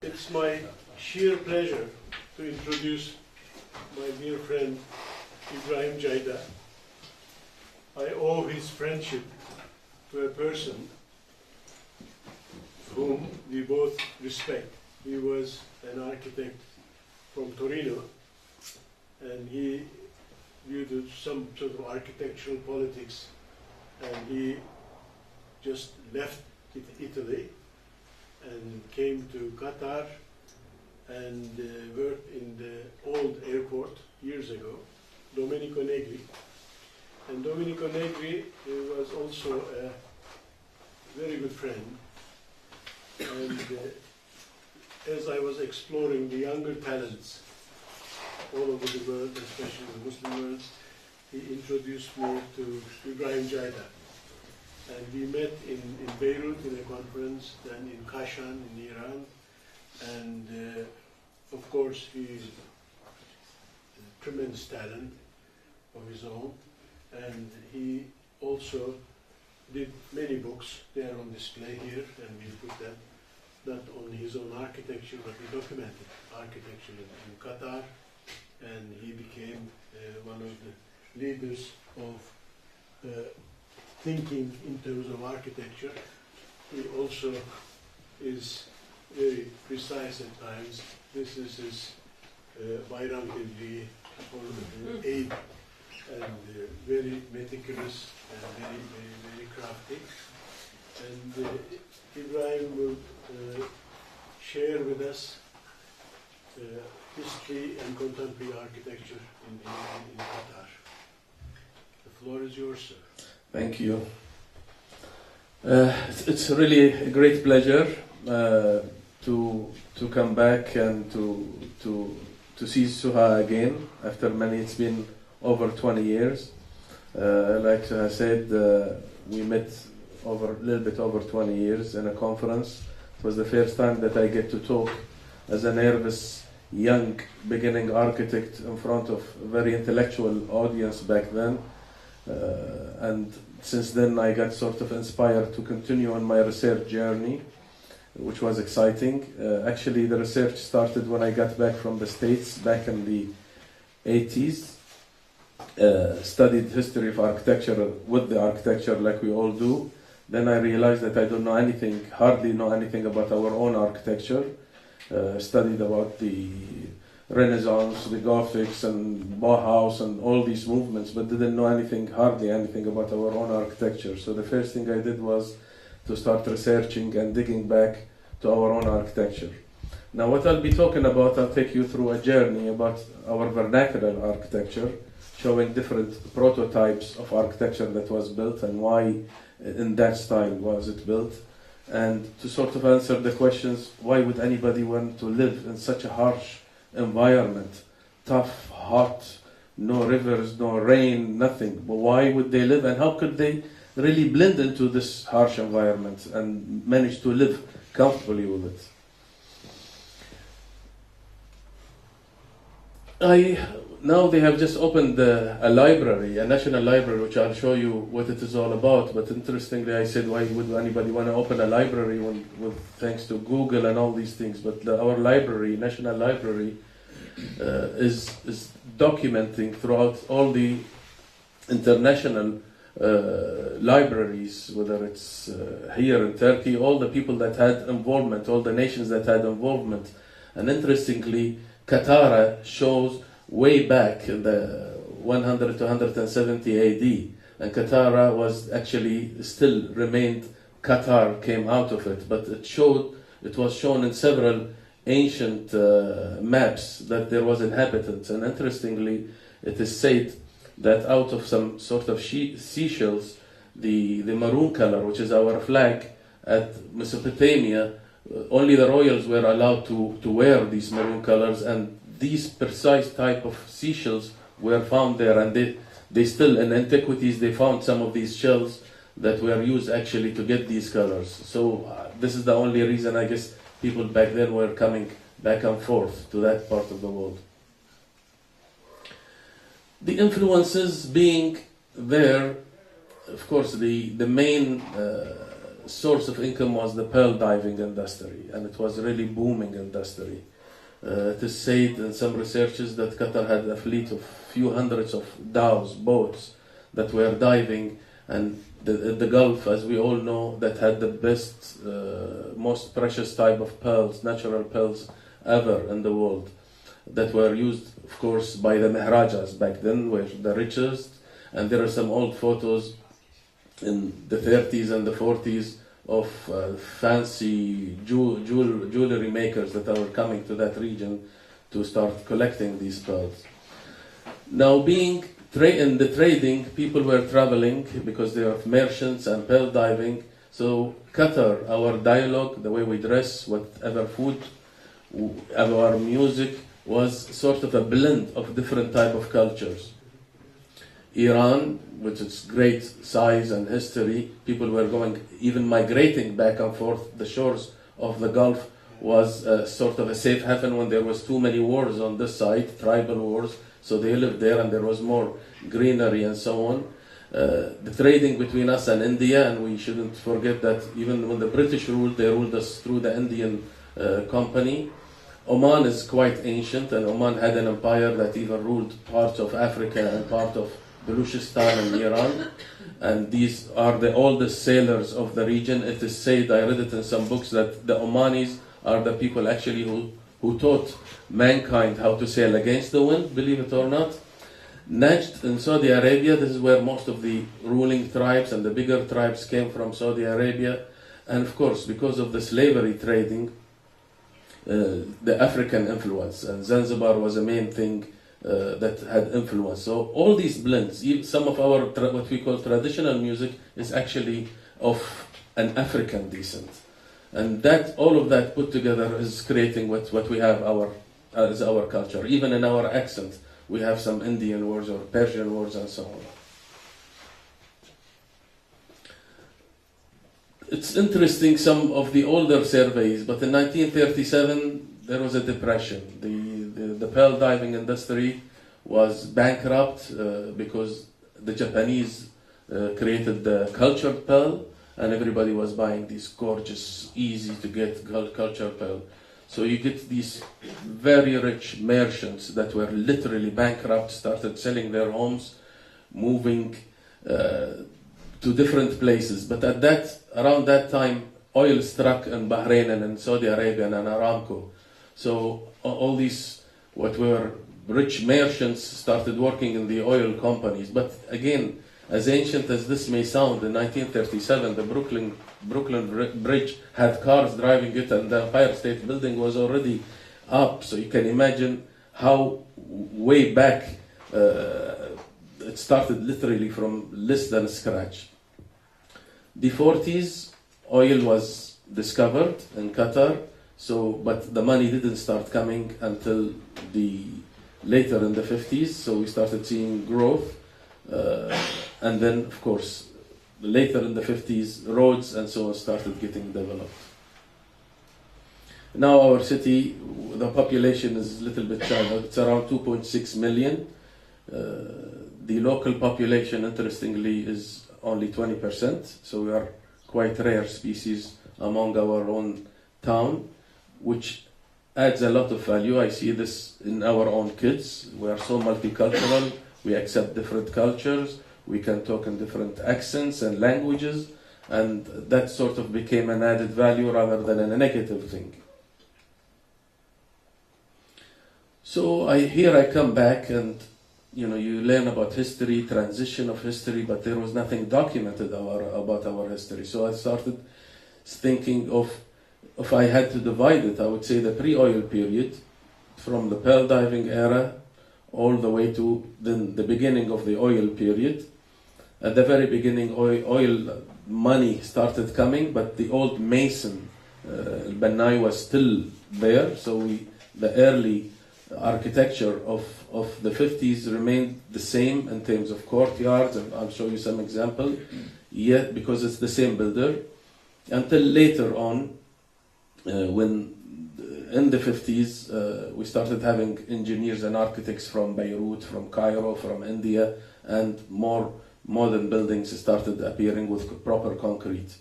It's my sheer pleasure to introduce my dear friend Ibrahim JAIDAH. I owe his friendship to a person whom we both respect. He was an architect from Torino, and he, due to some sort of architectural politics, and he just left Italy and came to Qatar and worked in the old airport years ago, Domenico Negri. And Domenico Negri was also a very good friend. And as I was exploring the younger talents all over the world, especially the Muslim world, he introduced me to Ibrahim JAIDAH. And we met in Beirut in a conference, then in Kashan in Iran. And of course, he is a tremendous talent of his own. And he also did many books. They are on display here, and we put them not only his own architecture, but he documented architecture in Qatar. And he became one of the leaders of thinking in terms of architecture. He also is very precise at times. This is his Bayram Hilvi aid, and very meticulous and very crafty. And Ibrahim will share with us history and contemporary architecture in Qatar. The floor is yours, sir. Thank you. It's really a great pleasure to come back and to see Suha again after many. It's been over 20 years. Like I said, we met over a little bit over 20 years in a conference. It was the first time that I get to talk as a nervous young beginning architect in front of a very intellectual audience back then. And since then I got sort of inspired to continue on my research journey, which was exciting. Actually, the research started when I got back from the States back in the 80s. Studied history of architecture with the architecture like we all do. Then I realized that I don't know anything, hardly know anything about our own architecture. Studied about the Renaissance, the Gothics and Bauhaus and all these movements, but didn't know anything, hardly anything about our own architecture. So the first thing I did was to start researching and digging back to our own architecture. Now what I'll be talking about, I'll take you through a journey about our vernacular architecture, showing different prototypes of architecture that was built and why in that style was it built. And to sort of answer the questions, why would anybody want to live in such a harsh environment, tough, hot, no rivers, no rain, nothing. But why would they live, and how could they really blend into this harsh environment and manage to live comfortably with it? Now they have just opened a library, a national library, which I'll show you what it is all about. But interestingly, I said, why would anybody want to open a library with thanks to Google and all these things? But our library, national library, is documenting throughout all the international libraries, whether it's here in Turkey, all the people that had involvement, all the nations that had involvement. And interestingly, Qatar shows way back in the 100 to 170 AD, and Qatar was actually still remained, Qatar came out of it, but it was shown in several ancient maps that there was inhabitants. And interestingly, it is said that out of some sort of seashells, the maroon color, which is our flag at Mesopotamia, only the royals were allowed to wear these maroon colors, and these precise type of seashells were found there, and they still, in antiquities, they found some of these shells that were used actually to get these colors. So this is the only reason, I guess, people back then were coming back and forth to that part of the world. The influences being there, of course, the main source of income was the pearl diving industry, and it was really booming industry. It is said in some researches that Qatar had a fleet of few hundreds of dhows, boats, that were diving, and the Gulf, as we all know, that had the best, most precious type of pearls, natural pearls ever in the world, that were used, of course, by the Maharajas back then, were the richest. And there are some old photos in the 30s and the 40s of fancy jewelry makers that are coming to that region to start collecting these pearls. Now, being in the trading, people were traveling because they are merchants and pearl diving. So Qatar, our dialogue, the way we dress, whatever food, our music, was sort of a blend of different type of cultures. Iran, with its great size and history, people were going, even migrating back and forth. The shores of the Gulf was sort of a safe haven when there was too many wars on this side, tribal wars. So they lived there, and there was more greenery and so on. The trading between us and India, and we shouldn't forget that even when the British ruled, they ruled us through the Indian company. Oman is quite ancient, and Oman had an empire that even ruled parts of Africa and part of Baluchistan and Iran. And these are the oldest sailors of the region. It is said, I read it in some books, that the Omanis are the people actually who taught mankind how to sail against the wind, believe it or not. Najd in Saudi Arabia, this is where most of the ruling tribes and the bigger tribes came from, Saudi Arabia. And of course, because of the slavery trading, the African influence, and Zanzibar was a main thing that had influence. So all these blends, some of our what we call traditional music is actually of an African descent. And that all of that put together is creating what we have as our culture. Even in our accent, we have some Indian words or Persian words and so on. It's interesting, some of the older surveys, but in 1937 there was a depression. The pearl diving industry was bankrupt because the Japanese created the cultured pearl, and everybody was buying these gorgeous, easy to get cultured pearl. So you get these very rich merchants that were literally bankrupt, started selling their homes, moving to different places. But around that time, oil struck in Bahrain and in Saudi Arabia and Aramco. So all these, what were rich merchants, started working in the oil companies. But again, as ancient as this may sound, in 1937, the Brooklyn Bridge had cars driving it, and the Empire State Building was already up. So you can imagine how way back it started literally from less than scratch. The 40s, oil was discovered in Qatar, but the money didn't start coming until later in the 50s, so we started seeing growth. And then, of course, later in the 50s, roads and so on started getting developed. Now our city, the population is a little bit shy. It's around 2.6 million. The local population, interestingly, is only 20%, so we are quite rare species among our own town, which adds a lot of value. I see this in our own kids. We are so multicultural. We accept different cultures. We can talk in different accents and languages, and that sort of became an added value rather than a negative thing. So here I come back, and you learn about history, transition of history, but there was nothing documented about our history. So I started thinking of, if I had to divide it, I would say the pre-oil period, from the pearl diving era all the way to then the beginning of the oil period. At the very beginning, oil money started coming, but the old mason, Banai, was still there. So the early architecture of the 50s remained the same in terms of courtyards, and I'll show you some example, yet because it's the same builder, until later on, when in the 50s we started having engineers and architects from Beirut, from Cairo, from India, and more modern buildings started appearing with proper concrete.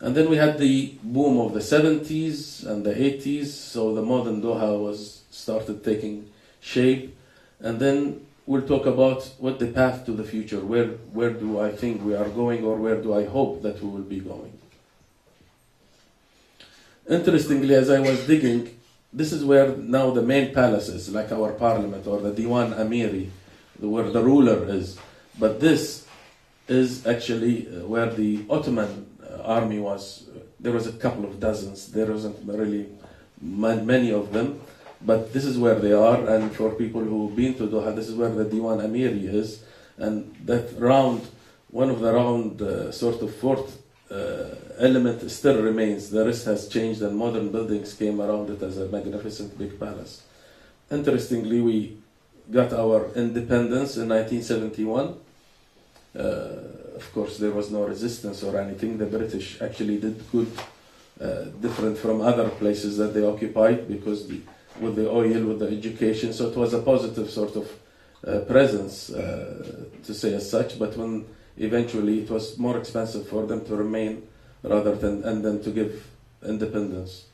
And then we had the boom of the 70s and the 80s, so the modern Doha was started taking shape. And then we'll talk about what the path to the future, where do I think we are going, or where do I hope that we will be going. Interestingly, as I was digging, this is where now the main palaces, like our parliament or the Diwan Amiri, where the ruler is. But this is actually where the Ottoman army was. There was a couple of dozens. There wasn't really many of them. But this is where they are. And for people who've been to Doha, this is where the Diwan Amiri is. And that round, one of the round sort of fort element still remains. The rest has changed and modern buildings came around it as a magnificent big palace. Interestingly, we got our independence in 1971. Of course, there was no resistance or anything. The British actually did good, different from other places that they occupied, because with the oil, with the education, so it was a positive sort of presence, to say as such. But when eventually it was more expensive for them to remain rather than and then to give independence.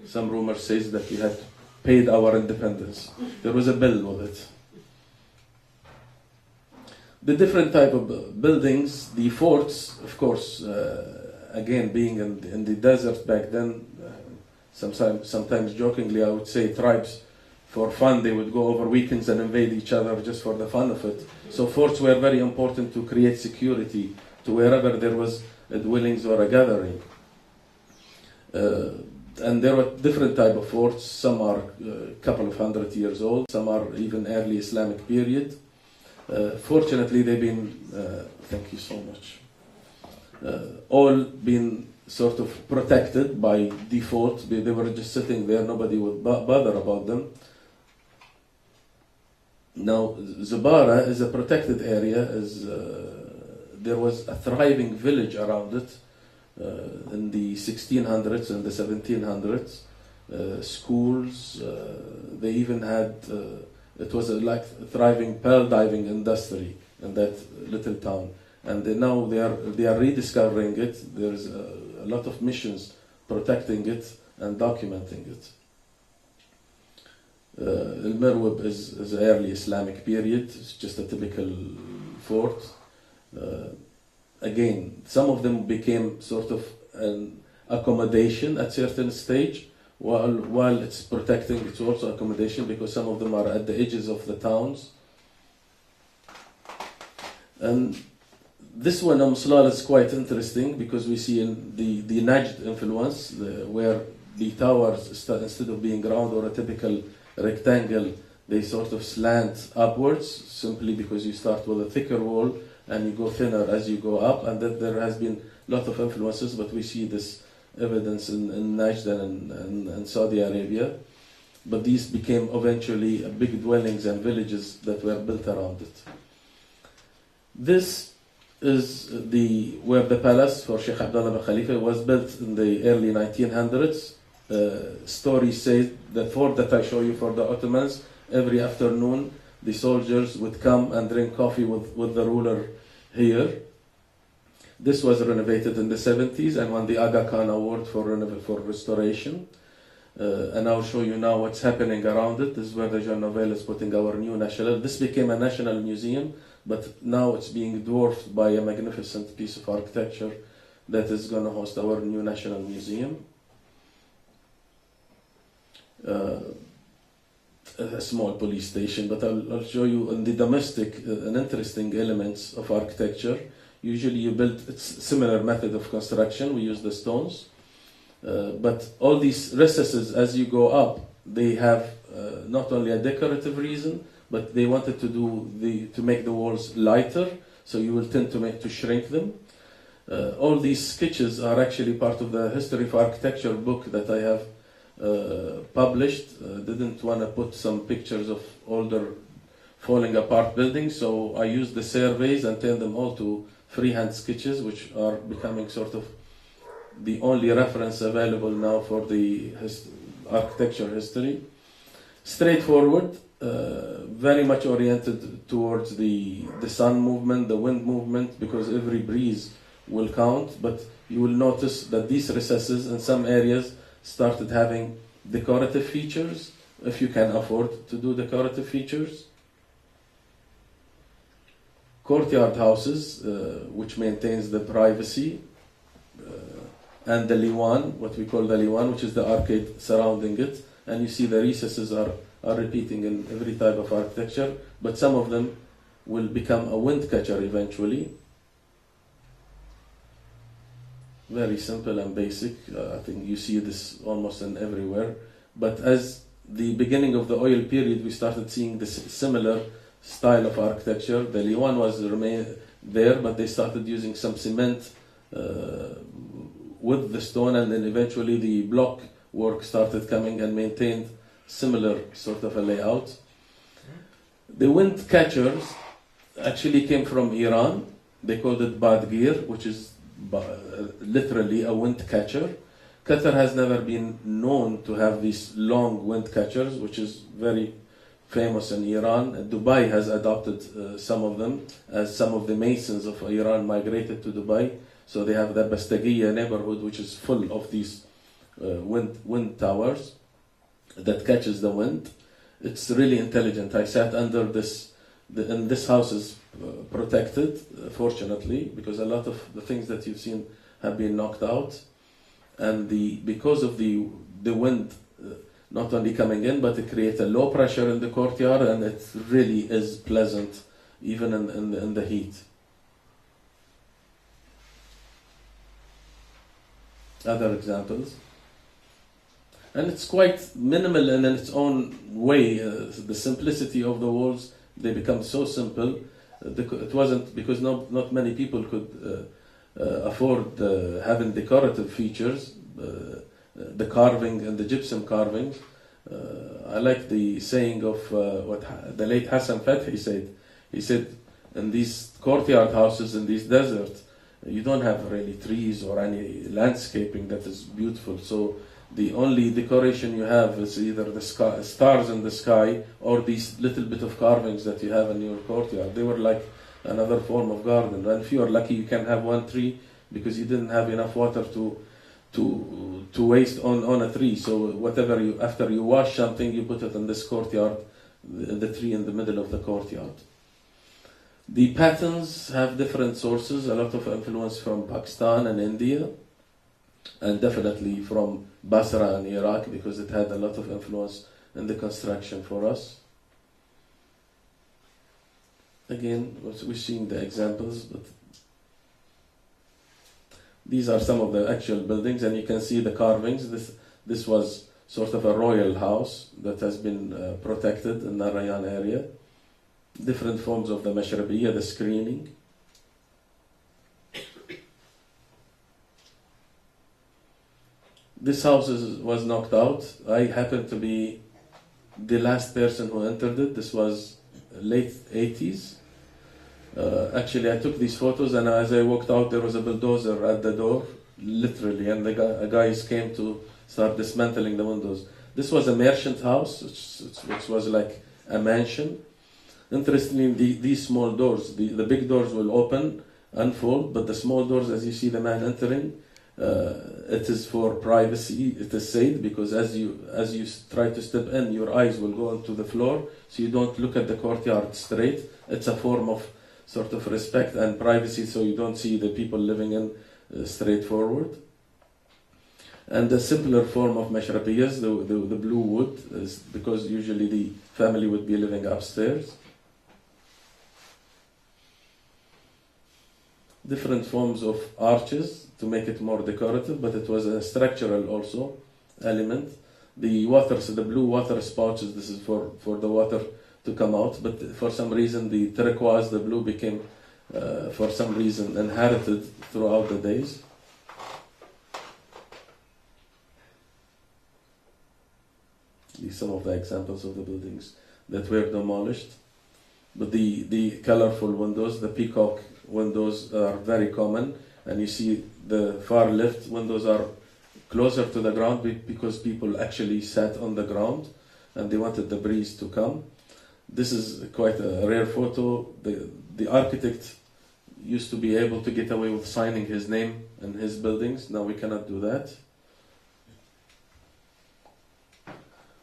Some rumor says that we had paid our independence. There was a bill with it. The different type of buildings, the forts, of course, again being in the desert back then, sometimes jokingly I would say tribes, for fun, they would go over weekends and invade each other just for the fun of it. So forts were very important to create security to wherever there was a dwellings or a gathering. And there were different type of forts. Some are a couple of 100 years old, some are even early Islamic period. Fortunately, they've been, thank you so much, all been sort of protected by default. They were just sitting there, nobody would bother about them. Now, Zubara is a protected area. There was a thriving village around it in the 1600s and the 1700s. Schools, they even had, it was like a thriving pearl diving industry in that little town. And now they are rediscovering it. There's a lot of missions protecting it and documenting it. Al-Mirwab is an early Islamic period. It's just a typical fort. Again, some of them became sort of an accommodation at certain stage. While it's protecting, it's also accommodation, because some of them are at the edges of the towns. And this one, Slal, is quite interesting because we see in the Najd influence, where the towers, instead of being round or a typical rectangle, they sort of slant upwards, simply because you start with a thicker wall and you go thinner as you go up. And that there has been a lot of influences, but we see this evidence in Najd and in Saudi Arabia. But these became eventually big dwellings and villages that were built around it. This is where the palace for Sheikh Abdullah bin Khalifa was built in the early 1900s. Stories say the fort that I show you for the Ottomans, every afternoon the soldiers would come and drink coffee with the ruler here. This was renovated in the 70s and won the Aga Khan Award for restoration. And I'll show you now what's happening around it. This is where the Jean Nouvel is putting our new national. This became a national museum, but now it's being dwarfed by a magnificent piece of architecture that is going to host our new national museum. A small police station, but I'll show you in the domestic an interesting elements of architecture. Usually you build, it's similar method of construction, we use the stones, but all these recesses as you go up, they have not only a decorative reason, but they wanted to make the walls lighter, so you will tend to shrink them. All these sketches are actually part of the History of Architecture book that I have published. Didn't want to put some pictures of older falling apart buildings, so I used the surveys and turned them all to freehand sketches, which are becoming sort of the only reference available now for the architecture history. Straightforward, very much oriented towards the sun movement, the wind movement, because every breeze will count, but you will notice that these recesses in some areas started having decorative features, if you can afford to do decorative features. Courtyard houses, which maintains the privacy, and the liwan, what we call the liwan, which is the arcade surrounding it. And you see the recesses are repeating in every type of architecture, but some of them will become a wind catcher eventually. Very simple and basic. I think you see this almost in everywhere. But as the beginning of the oil period, we started seeing this similar style of architecture. The liwan was remain there, but they started using some cement with the stone, and then eventually the block work started coming and maintained similar sort of a layout. The wind catchers actually came from Iran. They called it badgir, which is literally a wind catcher. Qatar has never been known to have these long wind catchers, which is very famous in Iran. Dubai has adopted some of them, as some of the masons of Iran migrated to Dubai. So they have the Bastagiya neighborhood, which is full of these wind towers that catches the wind. It's really intelligent. I sat under this, and this house is protected, fortunately, because a lot of the things that you've seen have been knocked out. And because of the wind not only coming in, but it creates a low pressure in the courtyard, and it really is pleasant even in the heat. Other examples. And it's quite minimal in its own way. The simplicity of the walls, they become so simple. It wasn't because not many people could afford having decorative features, the carving and the gypsum carvings. I like the saying of what the late Hassan Fathi said. He said, in these courtyard houses in these deserts, you don't have really trees or any landscaping that is beautiful. So the only decoration you have is either the sky, stars in the sky, or these little bit of carvings that you have in your courtyard. They were like another form of garden. And if you are lucky, you can have one tree because you didn't have enough water to waste on a tree. So whatever after you wash something, you put it in this courtyard, the tree in the middle of the courtyard. The patterns have different sources, a lot of influence from Pakistan and India, and definitely from Basra and Iraq, because it had a lot of influence in the construction for us. Again, we're seeing the examples, but these are some of the actual buildings, and you can see the carvings. This was sort of a royal house that has been protected in the Narayan area. Different forms of the mashrabiyya, the screening. This house was knocked out. I happened to be the last person who entered it. This was late 80s. Actually, I took these photos, and as I walked out, there was a bulldozer at the door, literally, and the guys came to start dismantling the windows. This was a merchant house, which was like a mansion. Interestingly, these small doors, the big doors will open, unfold, but the small doors, as you see the man entering, it is for privacy. It is safe because as you try to step in, your eyes will go onto the floor, so you don't look at the courtyard straight. It's a form of sort of respect and privacy, so you don't see the people living in straightforward. And the simpler form of mashrabiyas, the blue wood, is because usually the family would be living upstairs. Different forms of arches to make it more decorative, but it was a structural also element. The water, so the blue water spouts, this is for the water to come out, but for some reason the turquoise, the blue, became for some reason inherited throughout the days. These are some of the examples of the buildings that were demolished. But the colorful windows, the peacock windows, are very common, and you see the far left windows are closer to the ground because people actually sat on the ground and they wanted the breeze to come. This is quite a rare photo. The architect used to be able to get away with signing his name and his buildings. Now we cannot do that.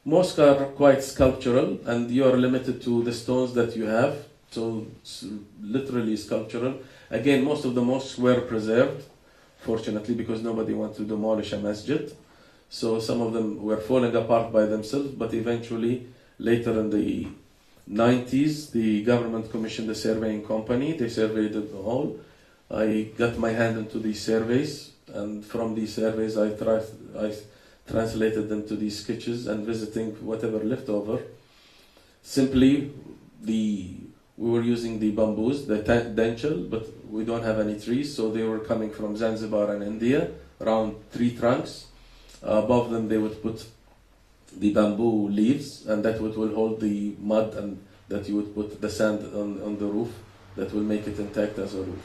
Mosques are quite sculptural, and you are limited to the stones that you have, so it's literally sculptural. Again, most of the mosques were preserved, fortunately, because nobody wanted to demolish a masjid. So some of them were falling apart by themselves, but eventually, later in the 90s, the government commissioned a surveying company. They surveyed it all. I got my hand into these surveys, and from these surveys I translated them to these sketches and visiting whatever left over. Simply, we were using the bamboos, the dentil, but we don't have any trees, so they were coming from Zanzibar and India, around 3 trunks. Above them they would put the bamboo leaves, and that will hold the mud, and that you would put the sand on the roof that will make it intact as a roof.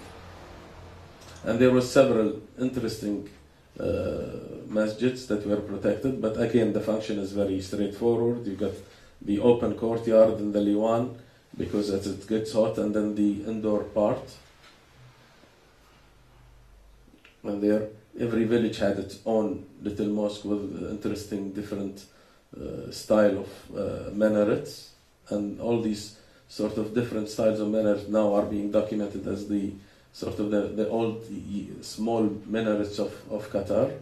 And there were several interesting masjids that were protected, but again the function is very straightforward. You got the open courtyard in the Liwan, because as it gets hot, and then the indoor part. And there, every village had its own little mosque with interesting different style of minarets, and all these sort of different styles of minarets now are being documented as the sort of the old small minarets of Qatar.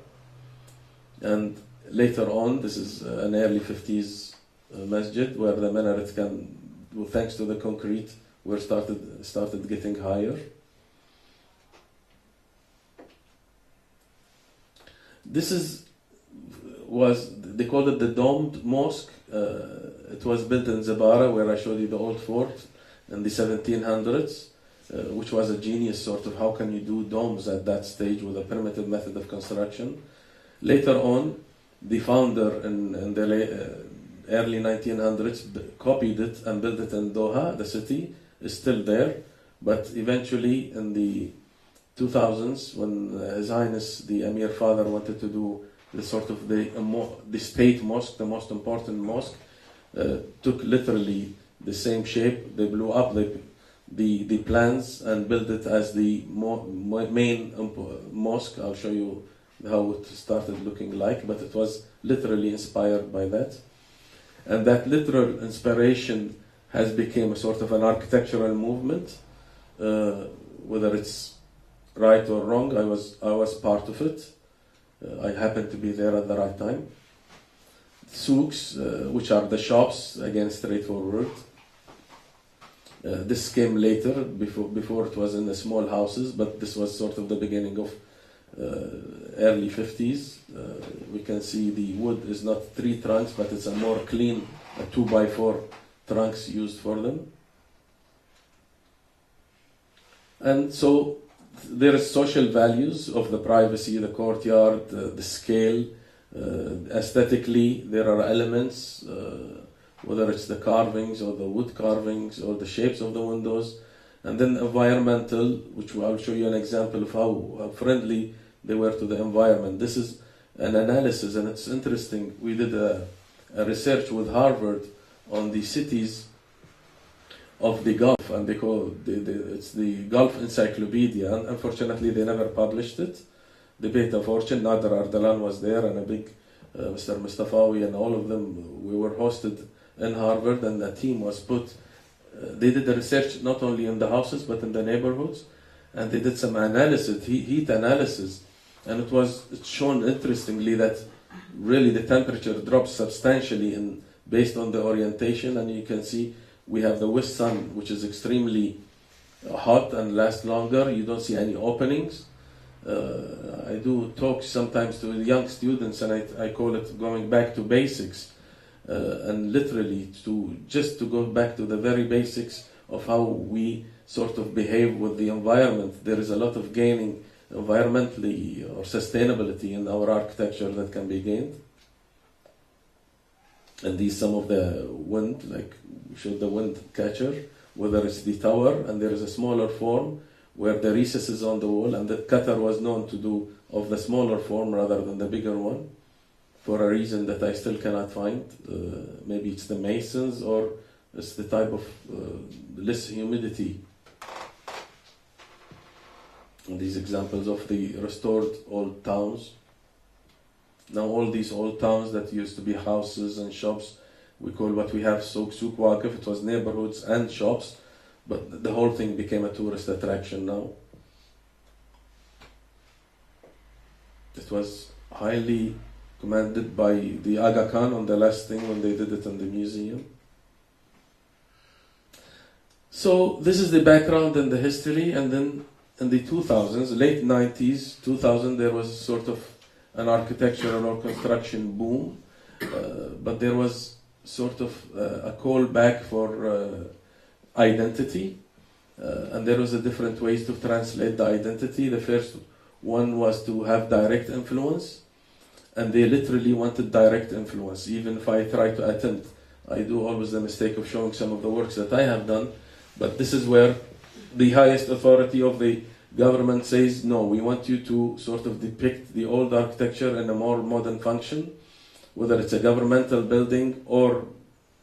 And later on, this is an early 50s masjid where the minaret can, well, thanks to the concrete, were started getting higher. This was, they called it the domed mosque. It was built in Zabara, where I showed you the old fort, in the 1700s, which was a genius sort of, how can you do domes at that stage with a primitive method of construction. Later on, the founder in the early 1900s copied it and built it in Doha. The city is still there, but eventually in the 2000s, when His Highness the Emir father wanted to do the sort of the state mosque, the most important mosque, took literally the same shape. They blew up the plans and built it as the main mosque. I'll show you how it started looking like, but it was literally inspired by that. And that literal inspiration has become a sort of an architectural movement. Whether it's right or wrong, I was part of it. I happened to be there at the right time. Souks, which are the shops, again straightforward. This came later, before it was in the small houses, but this was sort of the beginning of early 50s. We can see the wood is not 3 trunks, but it's a more clean 2x4 trunks used for them. And so there is social values of the privacy, the courtyard, the scale. Aesthetically, there are elements, whether it's the carvings or the wood carvings or the shapes of the windows. And then environmental, which I'll show you an example of how friendly they were to the environment. This is an analysis, and it's interesting. We did a research with Harvard on the cities of the Gulf, and they call it's the Gulf Encyclopedia. And unfortunately, they never published it. The Beta Fortune, Nader Ardalan was there, and a big Mr. Mustafawi, and all of them. We were hosted in Harvard, and a team was put. They did the research not only in the houses but in the neighborhoods, and they did some analysis, heat analysis, and it's shown interestingly that really the temperature drops substantially based on the orientation. And you can see we have the west sun, which is extremely hot and lasts longer. You don't see any openings. I do talks sometimes to young students, and I call it going back to basics, and literally to go back to the very basics of how we sort of behave with the environment. There is a lot of gaining environmentally or sustainability in our architecture that can be gained. And these some of the wind, like we showed the wind catcher, whether it's the tower, and there is a smaller form where the recess is on the wall, and that Qatar was known to do of the smaller form rather than the bigger one, for a reason that I still cannot find. Maybe it's the masons, or it's the type of less humidity. these examples of the restored old towns. Now all these old towns that used to be houses and shops, we call what we have Souk Waqif. It was neighborhoods and shops, but the whole thing became a tourist attraction now. It was highly commanded by the Aga Khan on the last thing when they did it in the museum. So this is the background and the history, and then in the 2000s, late 90s, 2000, there was sort of an architectural or construction boom, but there was sort of a call back for identity, and there was a different ways to translate the identity. The first one was to have direct influence, and they literally wanted direct influence. Even if I try to attempt, I do always the mistake of showing some of the works that I have done, but this is where the highest authority of the government says, no, we want you to sort of depict the old architecture in a more modern function, whether it's a governmental building or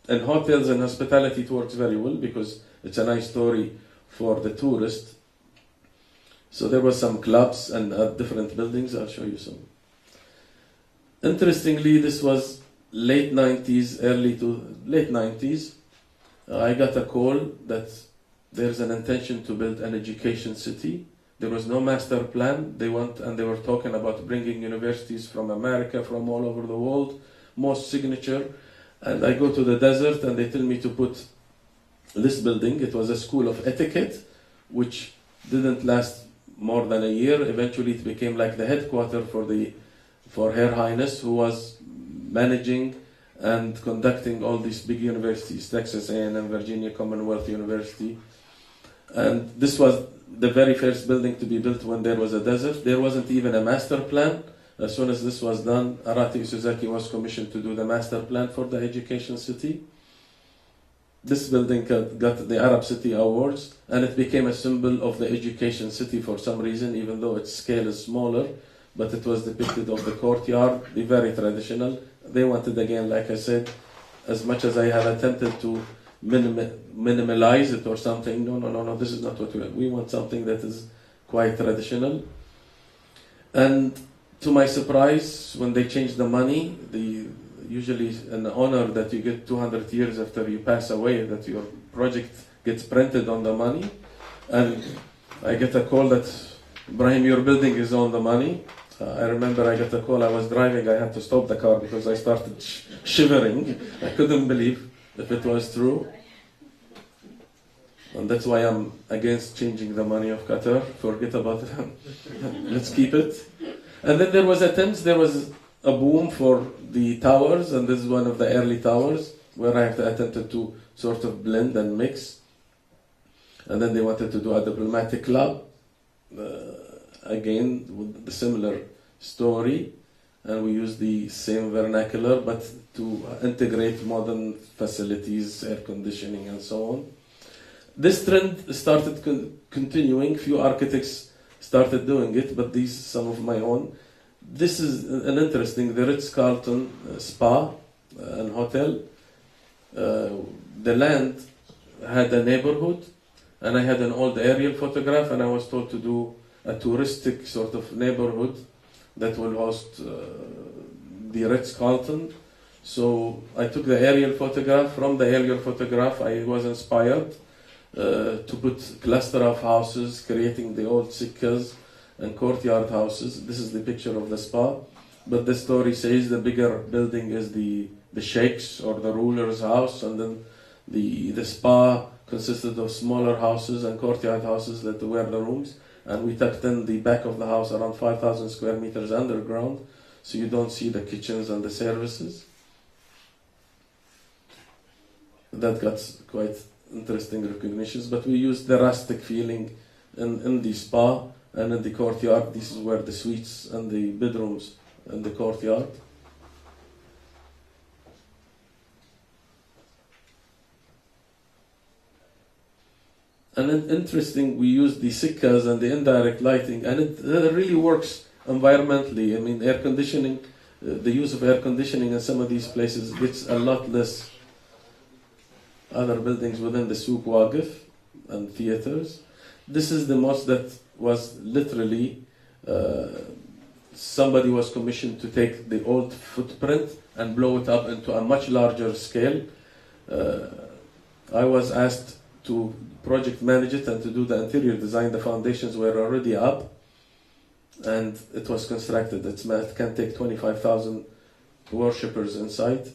in hotels and hospitality. It works very well because it's a nice story for the tourist. So there were some clubs and different buildings. I'll show you some. Interestingly, this was late 90s, late 90s. I got a call that there's an intention to build an education city. There was no master plan. They were talking about bringing universities from America, from all over the world, most signature. And I go to the desert and they tell me to put this building. It was a school of etiquette, which didn't last more than a year. Eventually it became like the headquarters for Her Highness, who was managing and conducting all these big universities, Texas A&M, Virginia Commonwealth University. And this was the very first building to be built when there was a desert. There wasn't even a master plan. As soon as this was done, Arati Usuzaki was commissioned to do the master plan for the education city. This building got the Arab City Awards, and it became a symbol of the education city for some reason, even though its scale is smaller, but it was depicted of the courtyard, the very traditional. They wanted, again, like I said, as much as I have attempted to minimalize it or something, no, this is not what we want. We want something that is quite traditional. And to my surprise, when they changed the money, usually an honor that you get 200 years after you pass away, that your project gets printed on the money. And I get a call that, Ibrahim, your building is on the money. I remember I got a call, I was driving, I had to stop the car because I started shivering. I couldn't believe if it was true. And that's why I'm against changing the money of Qatar. Forget about it. Let's keep it. And then there was a boom for the towers, and this is one of the early towers where I attempted to sort of blend and mix. And then they wanted to do a diplomatic club, again with the similar story, and we used the same vernacular but to integrate modern facilities, air conditioning and so on. This trend started continuing. Few architects started doing it, but these some of my own. This is an interesting, the Ritz-Carlton Spa and Hotel. The land had a neighborhood, and I had an old aerial photograph, and I was told to do a touristic sort of neighborhood that will host the Ritz-Carlton. So I took the aerial photograph. From the aerial photograph, I was inspired to put cluster of houses, creating the old sikkas and courtyard houses. This is the picture of the spa, but the story says the bigger building is the sheikh's or the ruler's house, and then the spa consisted of smaller houses and courtyard houses that were the rooms, and we tucked in the back of the house around 5,000 square meters underground, so you don't see the kitchens and the services. That got quite interesting recognitions, but we used the rustic feeling in the spa and in the courtyard. This is where the suites and the bedrooms in the courtyard. And interesting, we use the sikkas and the indirect lighting, and it really works environmentally. I mean, air conditioning, the use of air conditioning in some of these places gets a lot less other buildings within the Souk Waqif and theaters. This is the mosque that was literally somebody was commissioned to take the old footprint and blow it up into a much larger scale. I was asked to project manage it and to do the interior design. The foundations were already up and it was constructed. It can take 25,000 worshippers inside.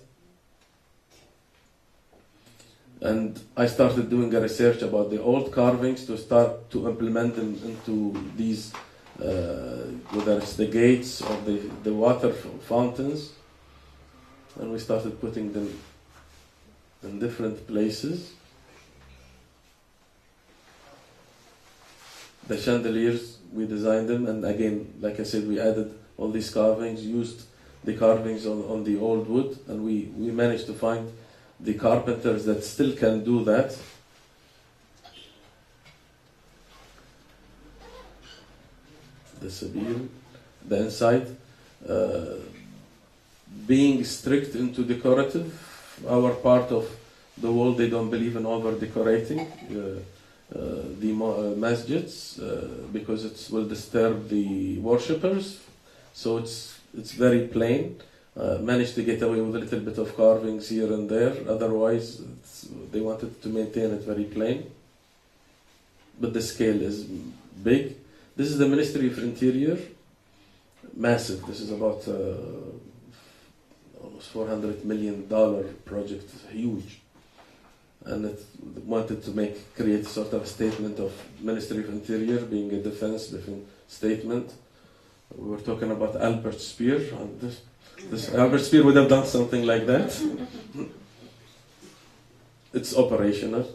And I started doing a research about the old carvings to start to implement them into these, whether it's the gates or the water fountains. And we started putting them in different places. The chandeliers, we designed them, and again, like I said, we added all these carvings, used the carvings on the old wood, and we managed to find the carpenters that still can do that. The sabir, the inside, being strict into decorative. Our part of the wall, they don't believe in over decorating the masjids because it will disturb the worshippers. So it's very plain. Managed to get away with a little bit of carvings here and there. Otherwise, they wanted to maintain it very plain. But the scale is big. This is the Ministry of Interior. Massive. This is about almost $400 million project. Huge. And it wanted to create sort of a statement of Ministry of Interior being a defense statement. We were talking about Albert Speer. This Albert Speer would have done something like that. It's operational.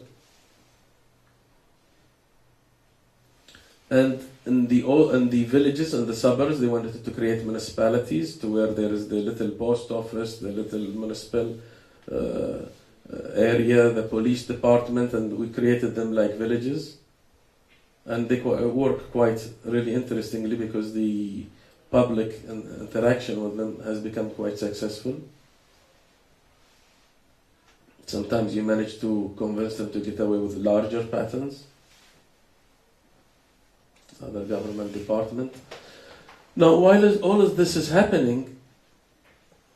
And in the villages and the suburbs, they wanted to create municipalities to where there is the little post office, the little municipal area, the police department, and we created them like villages. And they work quite really interestingly because the public interaction with them has become quite successful. Sometimes you manage to convince them to get away with larger patterns. Other government department. Now, while all of this is happening,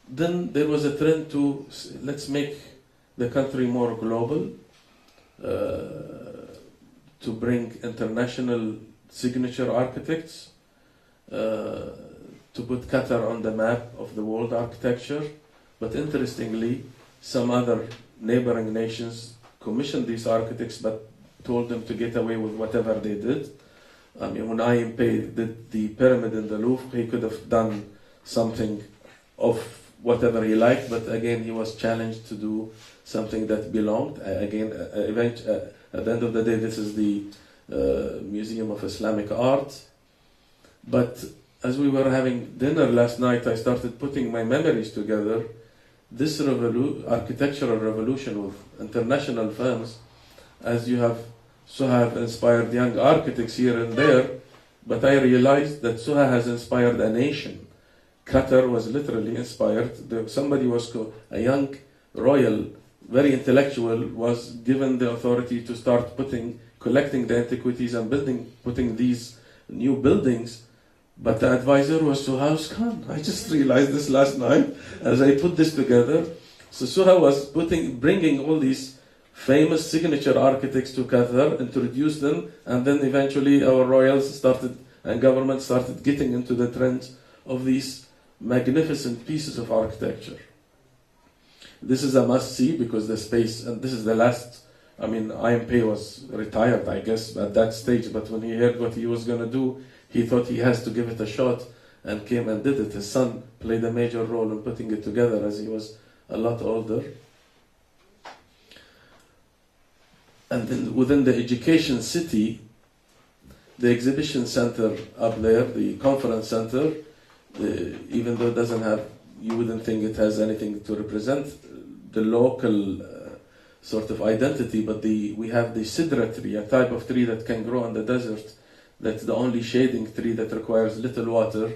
then there was a trend to let's make the country more global, to bring international signature architects, to put Qatar on the map of the world architecture. But interestingly, some other neighboring nations commissioned these architects but told them to get away with whatever they did. I mean, when IMP did the pyramid in the Louvre, he could have done something of whatever he liked, but again, he was challenged to do something that belonged. Again, at the end of the day, this is the Museum of Islamic Art. But as we were having dinner last night, I started putting my memories together. This architectural revolution with international firms, as you have Suha inspired young architects here and there, but I realized that Suha has inspired a nation. Qatar was literally inspired. A young royal, very intellectual, was given the authority to start collecting the antiquities and putting these new buildings. But the advisor was Suha's Khan. I just realized this last night as I put this together. So Suha was bringing all these famous signature architects to Qatar, introduced them, and then eventually our royals and government started getting into the trend of these magnificent pieces of architecture. This is a must-see because the space, and this is the last, IMP was retired, I guess, at that stage, but when he heard what he was going to do, he thought he has to give it a shot and came and did it. His son played a major role in putting it together as he was a lot older. And then within the education city, the exhibition center up there, the conference center, even though it doesn't have, you wouldn't think it has anything to represent the local sort of identity, but we have the sidra tree, a type of tree that can grow in the desert. That's the only shading tree that requires little water.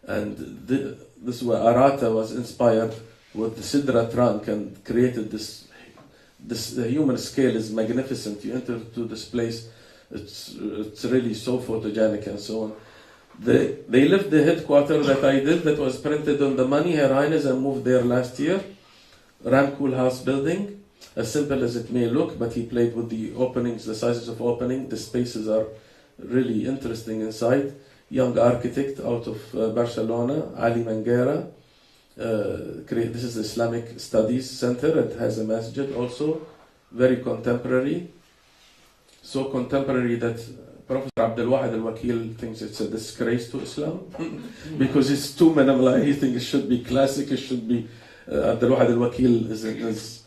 And this where Arata was inspired with the sidra trunk and created this. The human scale is magnificent. You enter to this place, It's really so photogenic and so on. They left the headquarters that I did, that was printed on the money. Her Highness, I moved there last year. Ramcool House building, as simple as it may look, but he played with the openings, the sizes of opening. The spaces are really interesting inside. Young architect out of Barcelona, Ali Manguera. This is the Islamic Studies Center. It has a masjid also, very contemporary. So contemporary that Professor Abdul Wahid al-Wakil thinks it's a disgrace to Islam because it's too minimal. He thinks it should be classic. It should be Abdul Wahid al-Wakil is in his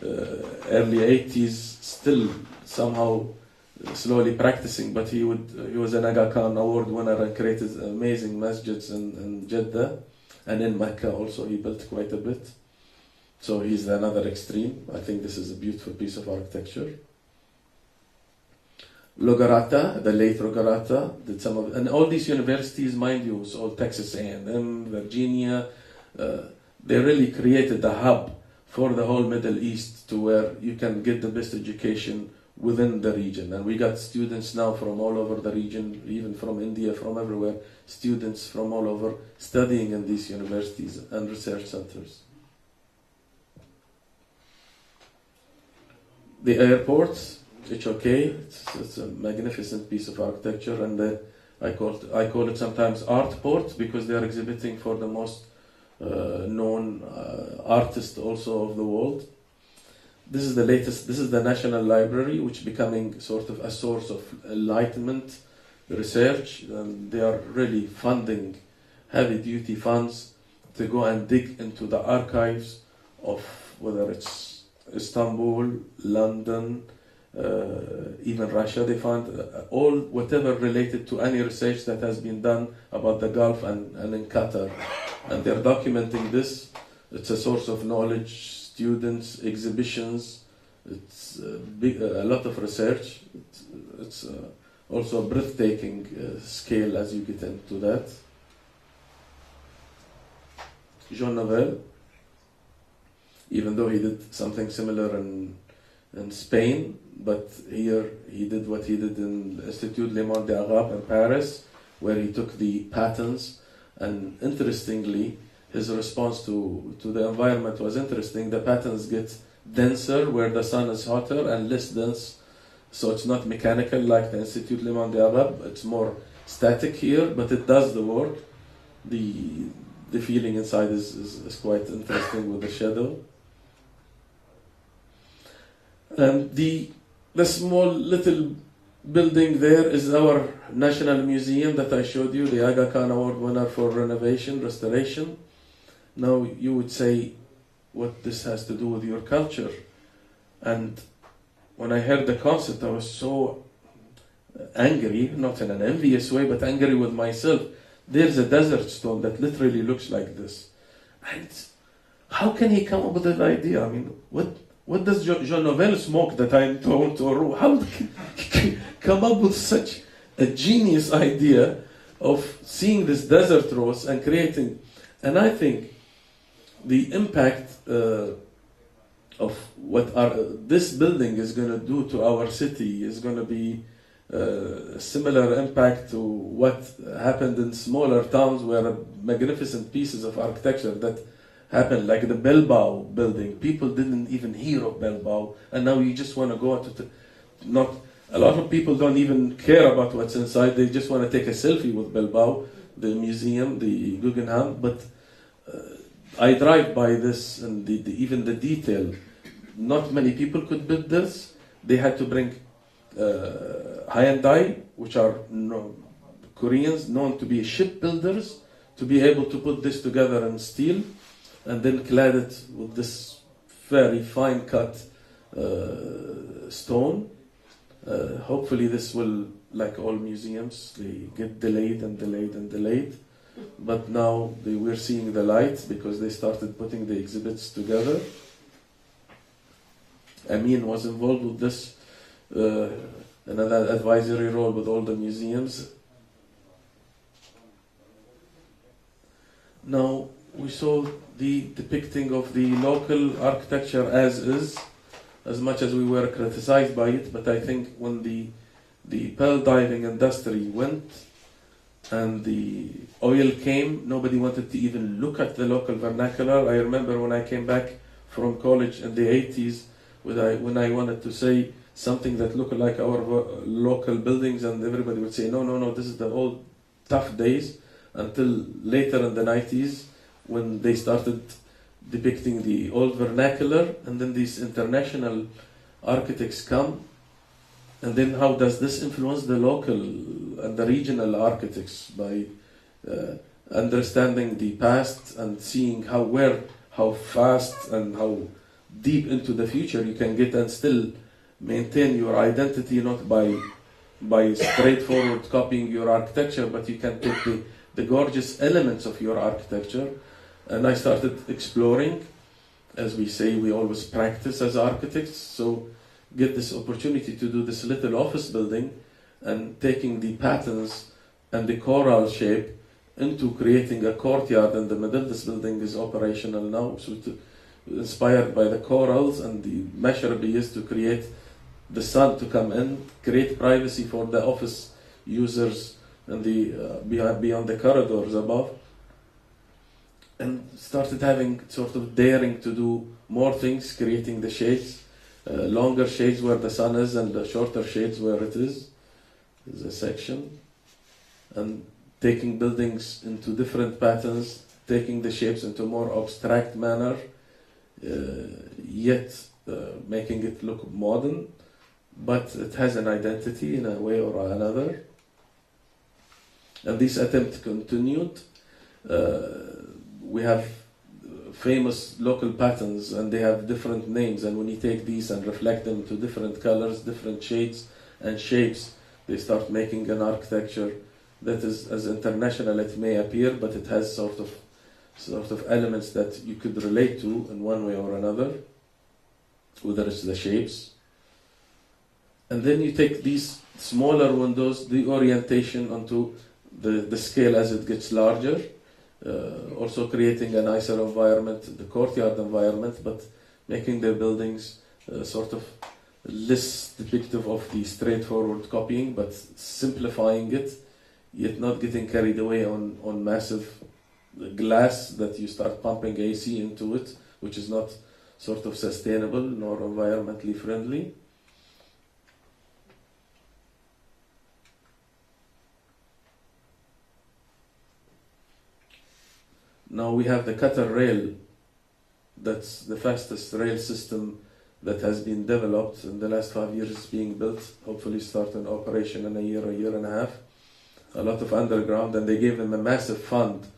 early 80s, still somehow slowly practicing, but he was an Aga Khan award winner and created amazing masjids in Jeddah, and in Mecca also he built quite a bit. So he's another extreme. I think this is a beautiful piece of architecture. Logarata, the late Logarata, did some of, and all these universities, mind you, it's all Texas A&M, Virginia, they really created a hub for the whole Middle East to where you can get the best education within the region. And we got students now from all over the region, even from India, from everywhere, students from all over studying in these universities and research centers. The airports, HOK, it's a magnificent piece of architecture, and I call it sometimes art port because they are exhibiting for the most known artists also of the world. This is the latest. This is the National Library, which is becoming sort of a source of enlightenment research. And they are really funding heavy-duty funds to go and dig into the archives of whether it's Istanbul, London, even Russia. They find all whatever related to any research that has been done about the Gulf and in Qatar, and they're documenting this. It's a source of knowledge, students, exhibitions. It's a lot of research. It's also a breathtaking scale as you get into that. Jean Nouvel, even though he did something similar in Spain, but here he did what he did in Institut Le Monde Arabe in Paris, where he took the patterns, and interestingly, his response to the environment was interesting. The patterns get denser where the sun is hotter and less dense, so it's not mechanical like the Institut Le Monde Arabe. It's more static here, but it does the work. The feeling inside is quite interesting with the shadow. And the small little building there is our National Museum that I showed you, the Aga Khan Award winner for renovation, restoration. Now you would say, what this has to do with your culture? And when I heard the concept, I was so angry, not in an envious way, but angry with myself. There's a desert stone that literally looks like this. And how can he come up with that idea? I mean, what does Jean Nouvel smoke that I don't, or how can he come up with such a genius idea of seeing this desert rose and creating? And I think the impact of what this building is going to do to our city is going to be a similar impact to what happened in smaller towns where magnificent pieces of architecture that happened, like the Bilbao building. People didn't even hear of Bilbao, and now you just want to go to not a lot of people don't even care about what's inside. They just want to take a selfie with Bilbao, the museum, the Guggenheim. But I drive by this, and even the detail. Not many people could build this. They had to bring Hyundai, which are Koreans known to be shipbuilders, to be able to put this together in steel, and then clad it with this very fine cut stone. Hopefully this will, like all museums, they get delayed and delayed and delayed. But now we're seeing the light because they started putting the exhibits together. Amin was involved with this, another advisory role with all the museums. Now we saw the depicting of the local architecture as is, as much as we were criticized by it, but I think when the the pearl diving industry went and the oil came, nobody wanted to even look at the local vernacular. I remember when I came back from college in the 80s, when I wanted to say something that looked like our local buildings, and everybody would say, no, this is the old tough days, until later in the 90s when they started depicting the old vernacular, and then these international architects come. And then how does this influence the local and the regional architects by understanding the past and seeing how fast and how deep into the future you can get and still maintain your identity, not by straightforward copying your architecture, but you can take the gorgeous elements of your architecture. And I started exploring. As we say, we always practice as architects, so get this opportunity to do this little office building and taking the patterns and the coral shape into creating a courtyard in the middle. This building is operational now, so inspired by the corals, and the measure is to create the sun to come in, create privacy for the office users and the beyond the corridors above, and started having sort of daring to do more things, creating the shades. Longer shades where the sun is and the shorter shades where it is. There's a section. And taking buildings into different patterns, taking the shapes into a more abstract manner, yet making it look modern, but it has an identity in a way or another. And this attempt continued. We have famous local patterns, and they have different names, and when you take these and reflect them to different colors, different shades and shapes, they start making an architecture that is as international it may appear, but it has sort of elements that you could relate to in one way or another, whether it's the shapes. And then you take these smaller windows, the orientation onto the scale as it gets larger, also creating a nicer environment, the courtyard environment, but making the buildings sort of less depictive of the straightforward copying, but simplifying it, yet not getting carried away on massive glass that you start pumping AC into it, which is not sort of sustainable nor environmentally friendly. Now we have the Qatar rail. That's the fastest rail system that has been developed in the last 5 years. It's being built, hopefully start in operation in a year and a half. A lot of underground, and they gave them a massive fund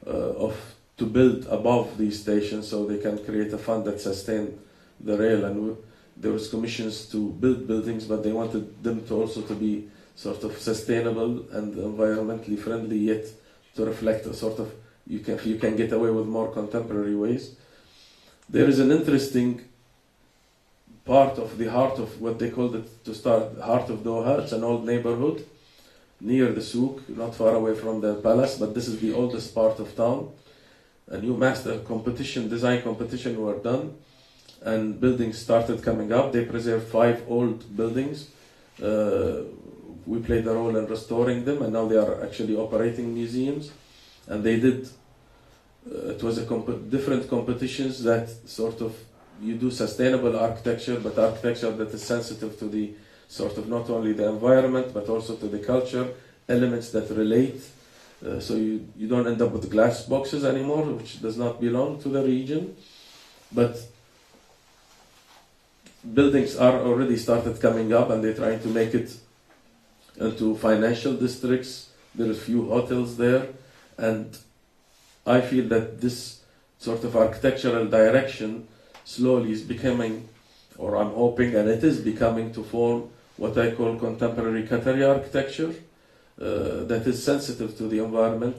to build above these stations, so they can create a fund that sustain the rail. And there was commissions to build buildings, but they wanted them to also to be sort of sustainable and environmentally friendly, yet to reflect a sort of you can get away with more contemporary ways. There is an interesting part of the heart of what they called it to start, heart of Doha. It's an old neighborhood near the souk, not far away from the palace, but this is the oldest part of town. A new master competition, design competition were done, and buildings started coming up. They preserved 5 old buildings. We played a role in restoring them, and now they are actually operating museums. And they did, it was different competitions that sort of, you do sustainable architecture, but architecture that is sensitive to the sort of not only the environment, but also to the culture, elements that relate. So you don't end up with glass boxes anymore, which does not belong to the region. But buildings are already started coming up, and they're trying to make it into financial districts. There are a few hotels there. And I feel that this sort of architectural direction slowly is becoming, or I'm hoping, and it is becoming, to form what I call contemporary Qatari architecture, that is sensitive to the environment,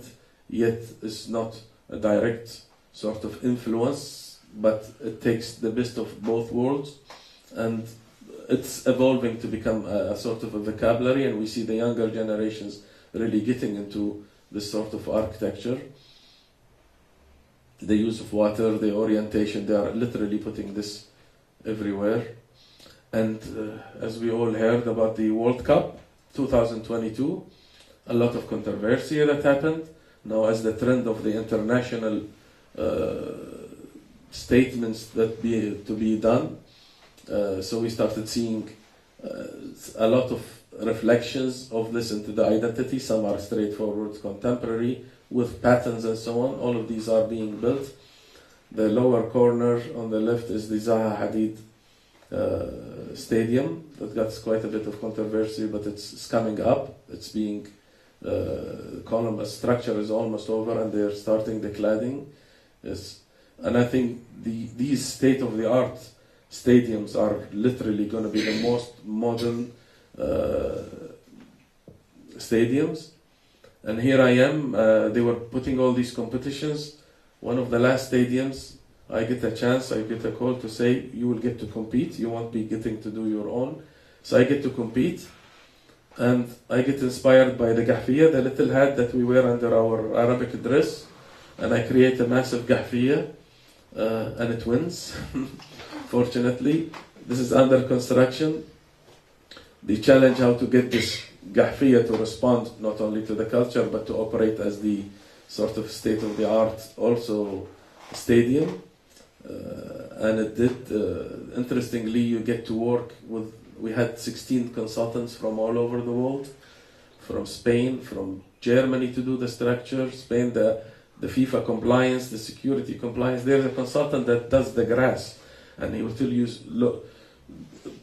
yet is not a direct sort of influence, but it takes the best of both worlds, and it's evolving to become a sort of a vocabulary, and we see the younger generations really getting into this sort of architecture. The use of water, the orientation, they are literally putting this everywhere. And as we all heard about the World Cup, 2022, a lot of controversy that happened. Now, as the trend of the international statements that to be done, so we started seeing a lot of reflections of this into the identity. Some are straightforward, contemporary, with patterns and so on. All of these are being built. The lower corner on the left is the Zaha Hadid stadium. That got quite a bit of controversy, but it's coming up. It's being column structure is almost over, and they're starting the cladding. Yes. And I think these state-of-the-art stadiums are literally going to be the most modern stadiums. And here I am. They were putting all these competitions. One of the last stadiums, I get a chance, I get a call to say, you will get to compete. You won't be getting to do your own. So I get to compete. And I get inspired by the gahfiya, the little hat that we wear under our Arabic dress. And I create a massive gahfiya, and it wins. Fortunately, this is under construction. The challenge how to get this gahfiya to respond not only to the culture, but to operate as the sort of state-of-the-art also stadium. And it did. Interestingly, you get to work with, we had 16 consultants from all over the world, from Spain, from Germany to do the structure, Spain, the FIFA compliance, the security compliance. There's a consultant that does the grass, and he will tell you, look,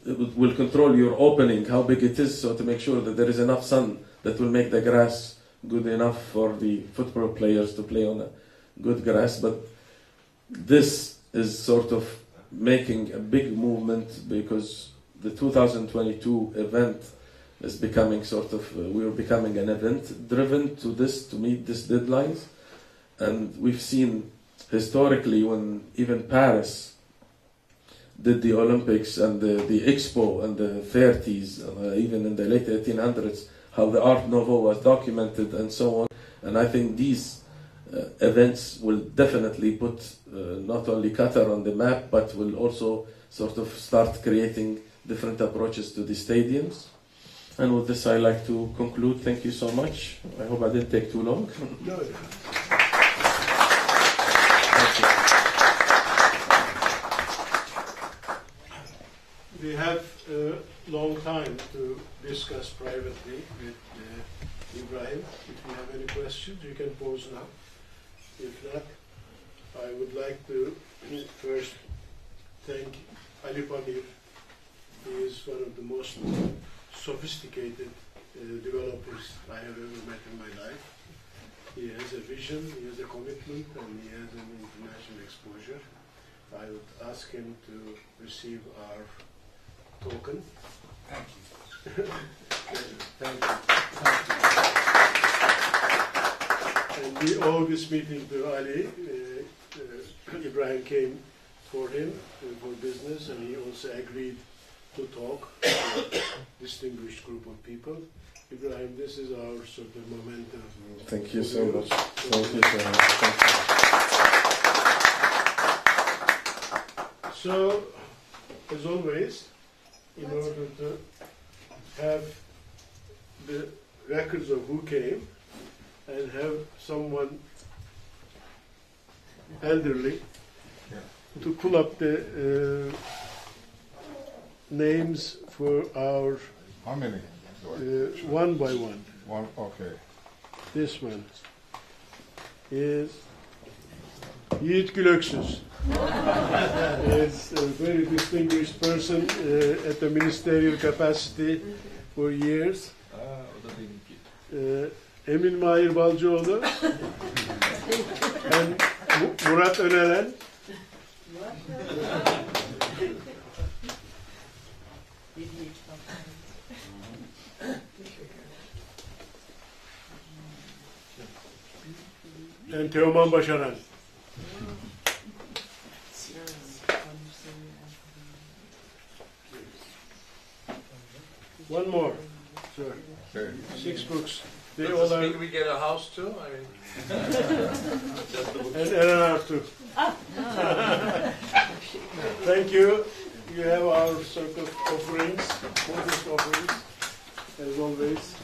it will control your opening, how big it is, so to make sure that there is enough sun that will make the grass good enough for the football players to play on a good grass. But this is sort of making a big movement, because the 2022 event is becoming sort of, we're becoming an event driven to this, to meet these deadlines. And we've seen historically when even Paris did the Olympics and the Expo and the 30s, even in the late 1800s, how the Art Nouveau was documented and so on. And I think these events will definitely put not only Qatar on the map, but will also sort of start creating different approaches to the stadiums. And with this, I'd like to conclude. Thank you so much. I hope I didn't take too long. No. We have a long time to discuss privately with Ibrahim. If you have any questions, you can pose now. If not, I would like to first thank Ali Pamir. He is one of the most sophisticated developers I have ever met in my life. He has a vision, he has a commitment, and he has an international exposure. I would ask him to receive our token. Thank you. Thank you. And we owe this meeting to Ali. Ibrahim came for him for business, and he also agreed to talk to a distinguished group of people. Ibrahim, this is our sort of momentum. Thank you so much. Thank you so much. Thank you. So, as always, in order to have the records of who came and have someone elderly to pull up the names for our How many? one by one. One, okay. This one is Yiğit Gülöksüz. Is a very distinguished person at the ministerial capacity for years. Emin Mahir Balcıoğlu and Murat Öneren. And Teoman Başaran. One more, sir. Okay. 6 books. They Does all this are, mean we get a house too? I mean, just the books. and Eleanor too. Thank you. You have our sort of offerings, modest offerings. as always.